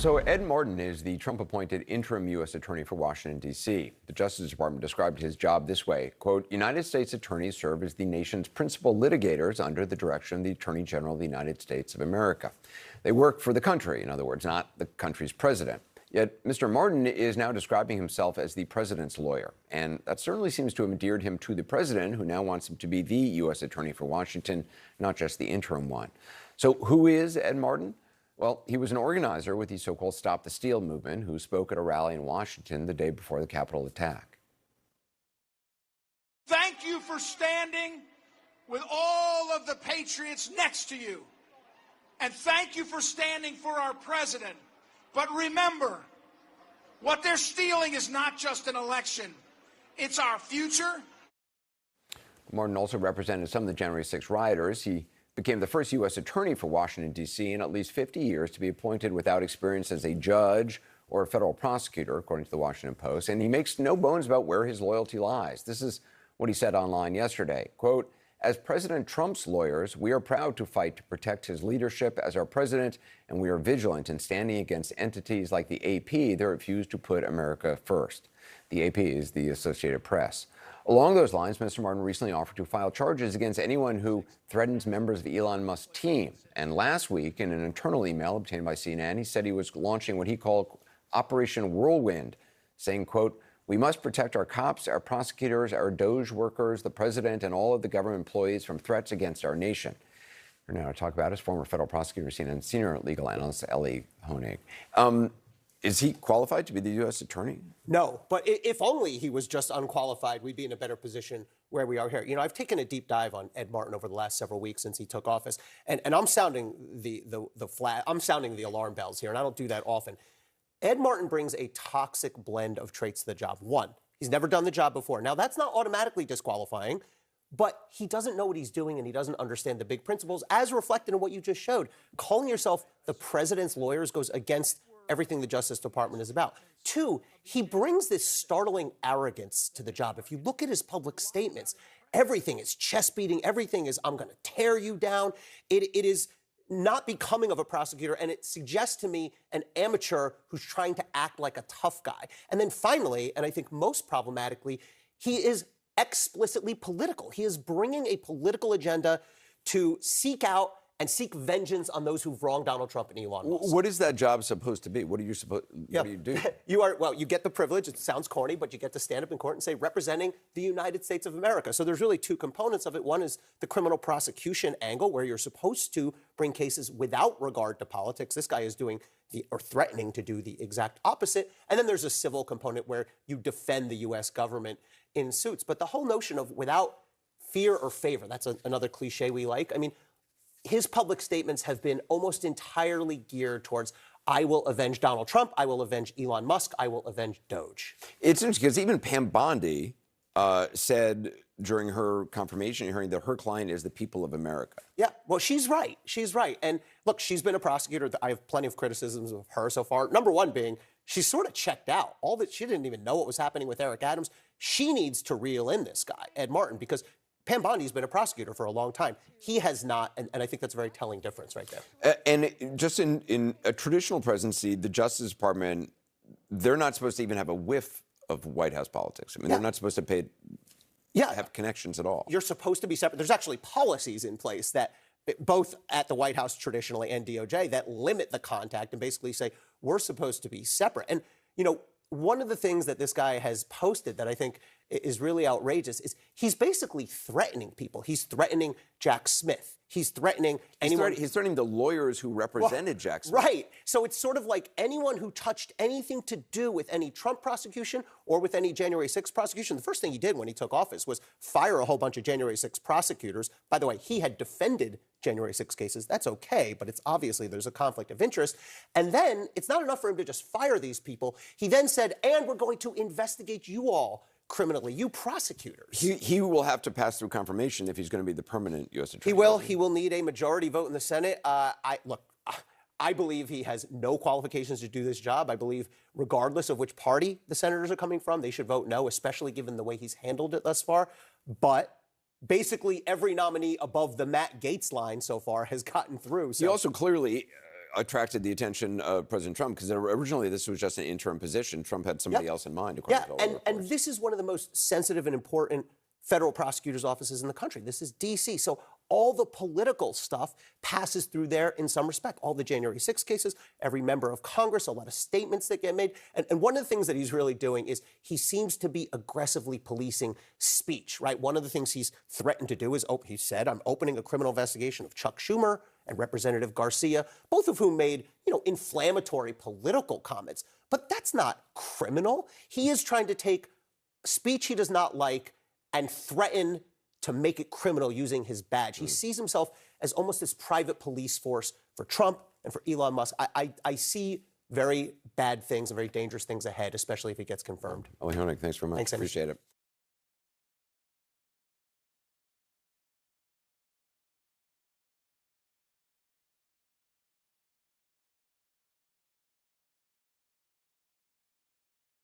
So Ed Martin is the Trump-appointed interim U.S. attorney for Washington, D.C. The Justice Department described his job this way, quote, United States attorneys serve as the nation's principal litigators under the direction of the Attorney General of the United States of America. They work for the country, in other words, not the country's president. Yet Mr. Martin is now describing himself as the president's lawyer, and that certainly seems to have endeared him to the president, who now wants him to be the U.S. attorney for Washington, not just the interim one. So who is Ed Martin? Well, he was an organizer with the so-called Stop the Steal movement who spoke at a rally in Washington the day before the Capitol attack. Thank you for standing with all of the patriots next to you. And thank you for standing for our president. But remember, what they're stealing is not just an election. It's our future. Martin also represented some of the January 6 rioters. He became the first U.S. attorney for Washington, D.C. in at least 50 years to be appointed without experience as a judge or a federal prosecutor, according to the Washington Post. And he makes no bones about where his loyalty lies. This is what he said online yesterday. Quote, as President Trump's lawyers, we are proud to fight to protect his leadership as our president, and we are vigilant in standing against entities like the AP that refuse to put America first. The AP is the Associated Press. Along those lines, Mr. Martin recently offered to file charges against anyone who threatens members of Elon Musk's team. And last week, in an internal email obtained by CNN, he said he was launching what he called Operation Whirlwind, saying, quote, we must protect our cops, our prosecutors, our DOJ workers, the president, and all of the government employees from threats against our nation. We're now to talk about his former federal prosecutor, CNN senior legal analyst, Elie Honig. Is he qualified to be the U.S. attorney? No, but if only he was just unqualified, we'd be in a better position where we are here. You know, I've taken a deep dive on Ed Martin over the last several weeks since he took office, and I'm sounding I'm sounding the alarm bells here, and I don't do that often. Ed Martin brings a toxic blend of traits to the job. One, he's never done the job before. Now, that's not automatically disqualifying, but he doesn't know what he's doing and he doesn't understand the big principles, as reflected in what you just showed. Calling yourself the president's lawyers goes against everything the Justice Department is about. Two, he brings this startling arrogance to the job. If you look at his public statements, everything is chest beating. Everything is, I'm going to tear you down. It is not becoming of a prosecutor, and it suggests to me an amateur who's trying to act like a tough guy. And then finally, and I think most problematically, he is explicitly political. He is bringing a political agenda to seek out and seek vengeance on those who've wronged Donald Trump and Elon Musk. What is that job supposed to be? What are you supposed? What do you do? You get the privilege. It sounds corny, but you get to stand up in court and say, representing the United States of America. So there's really two components of it. One is the criminal prosecution angle, where you're supposed to bring cases without regard to politics. This guy is doing or threatening to do the exact opposite. And then there's a civil component where you defend the U.S. government in suits. But the whole notion of without fear or favor, that's another cliche we like. I mean, his public statements have been almost entirely geared towards, I will avenge Donald Trump, I will avenge Elon Musk, I will avenge Doge. It's interesting because even Pam Bondi said during her confirmation hearing that her client is the people of America. Yeah, well, she's right. She's right. And look, she's been a prosecutor. I have plenty of criticisms of her so far. Number one being, she's sort of checked out. All that she didn't even know what was happening with Eric Adams. She needs to reel in this guy, Ed Martin, because Pam Bondi's been a prosecutor for a long time. He has not, and I think that's a very telling difference right there. And just in a traditional presidency, the Justice Department, they're not supposed to even have a whiff of White House politics. I mean, they're not supposed to have connections at all. You're supposed to be separate. There's actually policies in place that both at the White House traditionally and DOJ that limit the contact and basically say, we're supposed to be separate. And, you know, one of the things that this guy has posted that I think is really outrageous is he's basically threatening people. He's threatening Jack Smith. He's threatening anyone. He's threatening the lawyers who represented Jack Smith. Right. So it's sort of like anyone who touched anything to do with any Trump prosecution or with any January 6th prosecution. The first thing he did when he took office was fire a whole bunch of January 6th prosecutors. By the way, he had defended January 6 cases. That's okay, but it's obviously there's a conflict of interest. And then it's not enough for him to just fire these people. He then said, and we're going to investigate you all criminally, you prosecutors. He will have to pass through confirmation if he's going to be the permanent U.S. attorney. He will. He will need a majority vote in the Senate. I believe he has no qualifications to do this job. I believe regardless of which party the senators are coming from, they should vote no, especially given the way he's handled it thus far. But basically every nominee above the Matt Gaetz line so far has gotten through. So. He also clearly, attracted the attention of President Trump because originally this was just an interim position. Trump had somebody else in mind. Yeah, and this is one of the most sensitive and important federal prosecutors' offices in the country. This is D.C. So all the political stuff passes through there in some respect. All the January 6 cases, every member of Congress, a lot of statements that get made. And one of the things that he's really doing is he seems to be aggressively policing speech, right? One of the things he's threatened to do is, he said, I'm opening a criminal investigation of Chuck Schumer and Representative Garcia, both of whom made, inflammatory political comments. But that's not criminal. He is trying to take speech he does not like and threaten to make it criminal using his badge. He sees himself as almost this private police force for Trump and for Elon Musk. I see very bad things and very dangerous things ahead, especially if it gets confirmed. Elie Honig, thanks very much. Thanks, Appreciate it.